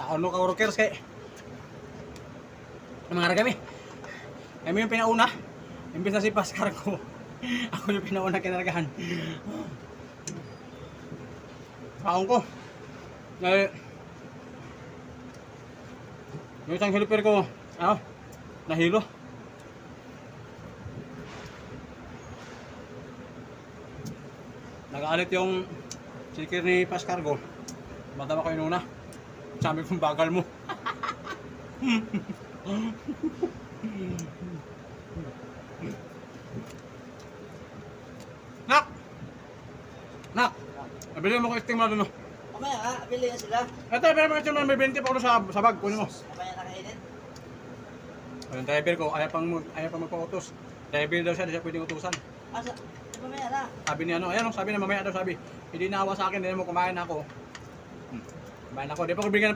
Ano ka workers kay mga kami. Kami yung pinauna. Imbis na si Pascar ko. Ako yung pinauna kinaragahan. Paong ko. Yung isang helper ko, nahilo. Nag-aalit yung sikir ni Pascar ko. Madama ko inuna. Sabi kong bagal mo. Nak! Nak! Nabili mo ko estimado no? Mamaya nga, bili yan sila. Ito, pero may 20 pa ako sa bag. Kunin mo. Mamaya nakainin. Yung driver ko, ayaw pang magpa-utos. Driver daw siya, di siya pwedeng utusan. Asa? Mamaya na. Sabi niya sabi na mamaya daw sabi. Hindi naawa sa akin, hindi mo kumain ako. Kumain ako, di pa ko bigyan